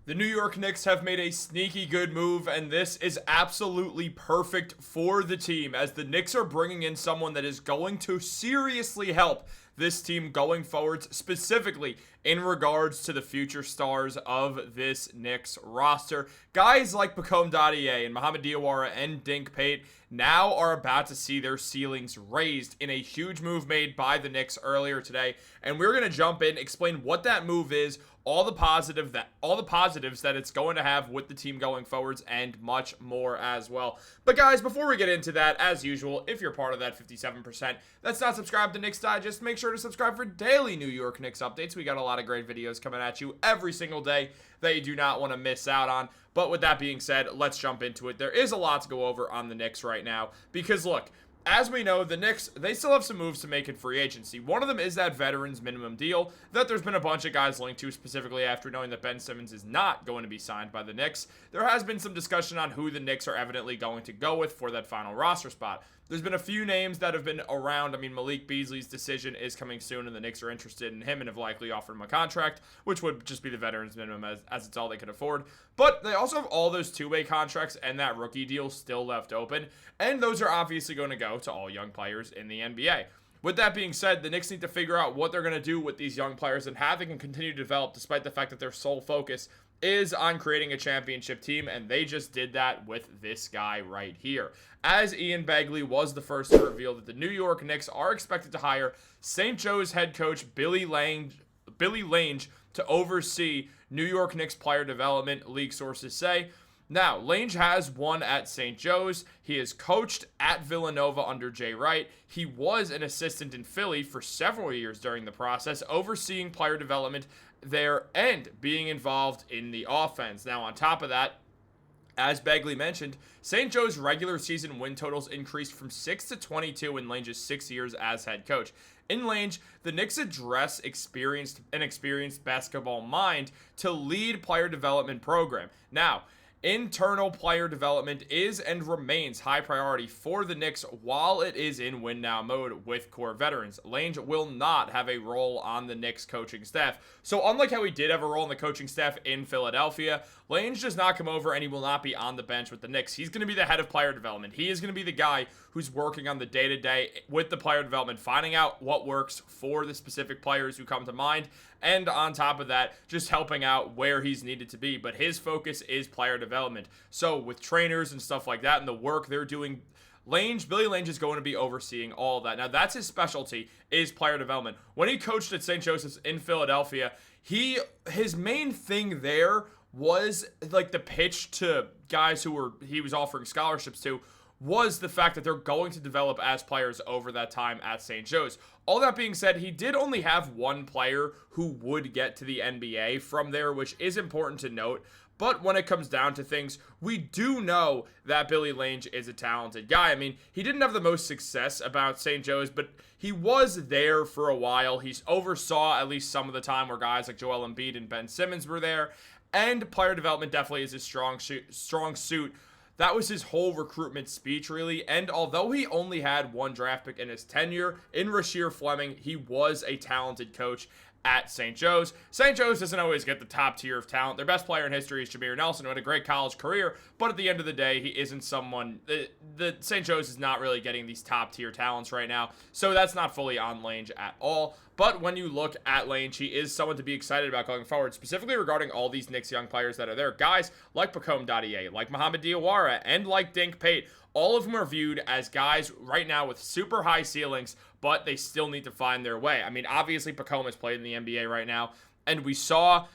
The New York Knicks have made a sneaky good move, and this is absolutely perfect for the team, as the Knicks are bringing in someone that is going to seriously help this team going forwards, specifically in regards to the future stars of this Knicks roster. Guys like Mikal Bridges and Mohamed Diawara and Dink Pate now are about to see their ceilings raised in a huge move made by the Knicks earlier today, and we're going to jump in, explain what that move is, all the positives that it's going to have with the team going forwards, and much more as well. But guys, before we get into that, as usual, if you're part of that 57% that's not subscribed to Knicks Digest, make sure to subscribe for daily New York Knicks updates. We got a lot of great videos coming at you every single day that you do not want to miss out on. But with that being said, let's jump into it. There is a lot to go over on the Knicks right now, because look, as we know, the Knicks, they still have some moves to make in free agency. One of them is that veterans minimum deal that there's been a bunch of guys linked to, specifically after knowing that Ben Simmons is not going to be signed by the Knicks. There has been some discussion on who the Knicks are evidently going to go with for that final roster spot. There's been a few names that have been around. I mean, Malik Beasley's decision is coming soon, and the Knicks are interested in him and have likely offered him a contract, which would just be the veterans minimum as it's all they could afford. But they also have all those two-way contracts and that rookie deal still left open, and those are obviously going to go to all young players in the NBA. With that being said, the Knicks need to figure out what they're going to do with these young players and how they can continue to develop, despite the fact that their sole focus is on creating a championship team, and they just did that with this guy right here. As Ian Begley was the first to reveal that the New York Knicks are expected to hire St. Joe's head coach Billy Lange to oversee New York Knicks player development, league sources say. Now, Lange has won at St. Joe's. He has coached at Villanova under Jay Wright. He was an assistant in Philly for several years during the process, overseeing player development there and being involved in the offense. Now, on top of that, as Begley mentioned, St. Joe's regular season win totals increased from 6 to 22 in Lange's 6 years as head coach. In Lange, the Knicks address an experienced basketball mind to lead player development program. Now, internal player development is and remains high priority for the Knicks while it is in win-now mode with core veterans. Lange will not have a role on the Knicks coaching staff. So unlike how he did have a role in the coaching staff in Philadelphia, Lange does not come over and he will not be on the bench with the Knicks. He's going to be the head of player development. He is going to be the guy who's working on the day-to-day with the player development, finding out what works for the specific players who come to mind, and on top of that, just helping out where he's needed to be. But his focus is player development. So with trainers and stuff like that and the work they're doing, Billy Lange is going to be overseeing all of that. Now, that's his specialty, is player development. When he coached at St. Joseph's in Philadelphia, his main thing there was like the pitch to guys he was offering scholarships to was the fact that they're going to develop as players over that time at St. Joe's. All that being said, he did only have one player who would get to the NBA from there, which is important to note. But when it comes down to things, we do know that Billy Lange is a talented guy. I mean, he didn't have the most success about St. Joe's, but he was there for a while. He oversaw at least some of the time where guys like Joel Embiid and Ben Simmons were there. And player development definitely is his strong suit. That was his whole recruitment speech, really. And although he only had one draft pick in his tenure, in Rasheer Fleming, he was a talented coach at St. Joe's. St. Joe's doesn't always get the top tier of talent. Their best player in history is Jameer Nelson, who had a great college career, but at the end of the day, he isn't someone... The St. Joe's is not really getting these top tier talents right now, so that's not fully on Lange at all. But when you look at Lange, he is someone to be excited about going forward, specifically regarding all these Knicks young players that are there. Guys like Mikal Bridges, like Mohamed Diawara, and like Dink Pate. All of them are viewed as guys right now with super high ceilings, but they still need to find their way. I mean, obviously, Mikal has played in the NBA right now, and we saw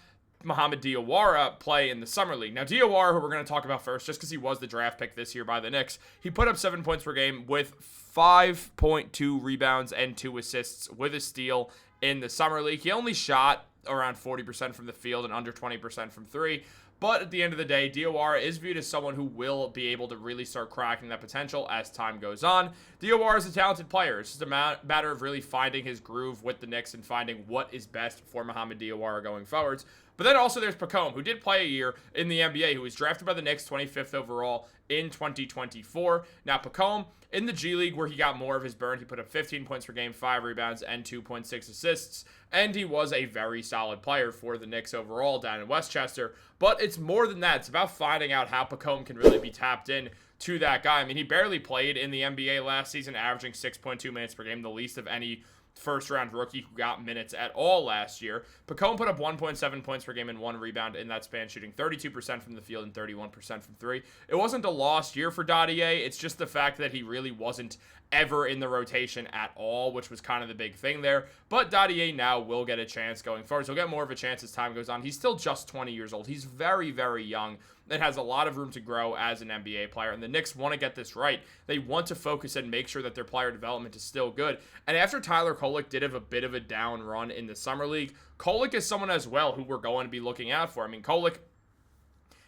Mohamed Diawara play in the Summer League. Now, Diawara, who we're going to talk about first, just because he was the draft pick this year by the Knicks, he put up 7 points per game with 5.2 rebounds and 2 assists with a steal in the Summer League. He only shot around 40% from the field and under 20% from three. But at the end of the day, Diawara is viewed as someone who will be able to really start cracking that potential as time goes on. Diawara is a talented player. It's just a matter of really finding his groove with the Knicks and finding what is best for Mohamed Diawara going forwards. But then also there's Pacome, who did play a year in the NBA, who was drafted by the Knicks 25th overall in 2024. Now, Pacome, in the G League, where he got more of his burn, he put up 15 points per game, 5 rebounds, and 2.6 assists. And he was a very solid player for the Knicks overall down in Westchester. But it's more than that. It's about finding out how Pacome can really be tapped in to that guy. I mean, he barely played in the NBA last season, averaging 6.2 minutes per game, the least of any first-round rookie who got minutes at all last year. Pacome put up 1.7 points per game and 1 rebound in that span, shooting 32% from the field and 31% from 3. It wasn't a lost year for Dadiet. It's just the fact that he really wasn't ever in the rotation at all, which was kind of the big thing there. But Dadiet now will get a chance going forward. So he'll get more of a chance as time goes on. He's still just 20 years old. He's very, very young and has a lot of room to grow as an NBA player. And the Knicks want to get this right. They want to focus and make sure that their player development is still good. And after Tyler Kolek did have a bit of a down run in the summer league, Kolek is someone as well who we're going to be looking out for. I mean, Kolek,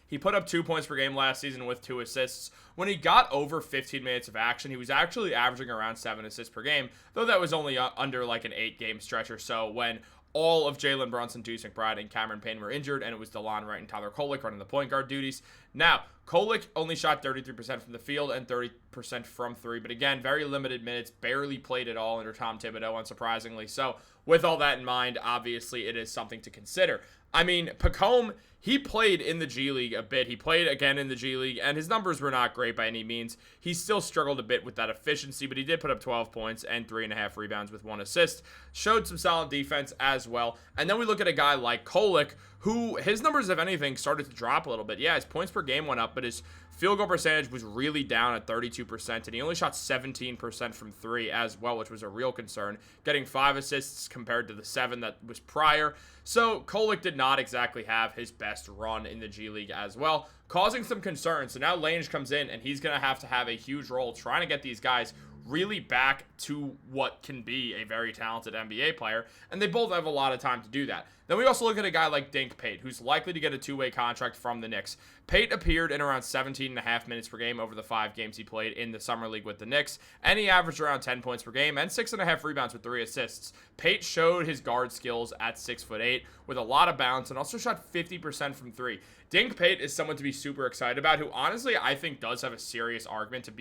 he put up 2 points per game last season with 2 assists. When he got over 15 minutes of action, he was actually averaging around 7 assists per game, though that was only under like an 8-game stretch or so when all of Jalen Brunson, Deuce McBride, and Cameron Payne were injured, and it was DeLon Wright and Tyler Kolek running the point guard duties. Now, Kolek only shot 33% from the field and 30% from 3, but again, very limited minutes, barely played at all under Tom Thibodeau, unsurprisingly. So, with all that in mind, obviously, it is something to consider. I mean, Pacome, he played in the G League a bit. He played again in the G League, and his numbers were not great by any means. He still struggled a bit with that efficiency, but he did put up 12 points and 3.5 rebounds with 1 assist. Showed some solid defense as well. And then we look at a guy like Kolek, who his numbers, if anything, started to drop a little bit. Yeah, his points per game went up, but his field goal percentage was really down at 32%, and he only shot 17% from 3 as well, which was a real concern, getting 5 assists compared to the 7 that was prior. So Kolek did not exactly have his best run in the G League as well, causing some concern. So now Lange comes in, and he's going to have a huge role trying to get these guys really back to what can be a very talented NBA player, and they both have a lot of time to do that. Then we also look at a guy like Dink Pate, who's likely to get a 2-way contract from the Knicks. Pate appeared in around 17.5 minutes per game over the 5 games he played in the summer league with the Knicks, and he averaged around 10 points per game and 6.5 rebounds with 3 assists. Pate showed his guard skills at 6'8" with a lot of bounce and also shot 50% from 3. Dink Pate is someone to be super excited about, who honestly I think does have a serious argument to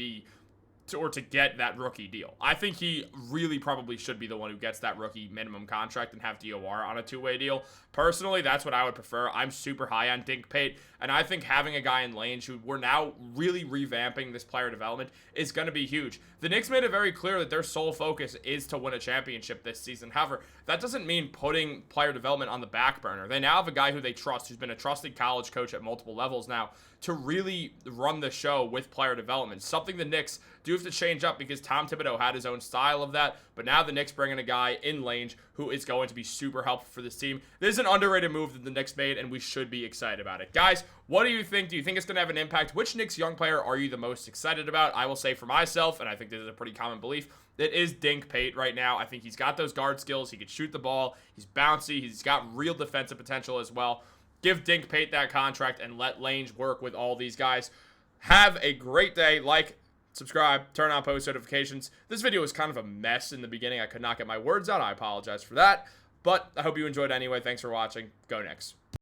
get that rookie deal. I think he really probably should be the one who gets that rookie minimum contract and have DOR on a 2-way deal. Personally, that's what I would prefer. I'm super high on Dink Pate, and I think having a guy in Lange who we're now really revamping this player development is going to be huge. The Knicks made it very clear that their sole focus is to win a championship this season. However, that doesn't mean putting player development on the back burner. They now have a guy who they trust, who's been a trusted college coach at multiple levels now, to really run the show with player development. Something the Knicks do have to change up because Tom Thibodeau had his own style of that, but now the Knicks bring in a guy in Lange who is going to be super helpful for this team. This is an underrated move that the Knicks made, and we should be excited about it. Guys, what do you think? Do you think it's going to have an impact? Which Knicks young player are you the most excited about? I will say for myself, and I think this is a pretty common belief, it is Dink Pate right now. I think he's got those guard skills. He can shoot the ball. He's bouncy. He's got real defensive potential as well. Give Dink Pate that contract and let Lange work with all these guys. Have a great day. Like, subscribe, turn on post notifications. This video was kind of a mess in the beginning. I could not get my words out. I apologize for that. But I hope you enjoyed anyway. Thanks for watching. Go Knicks.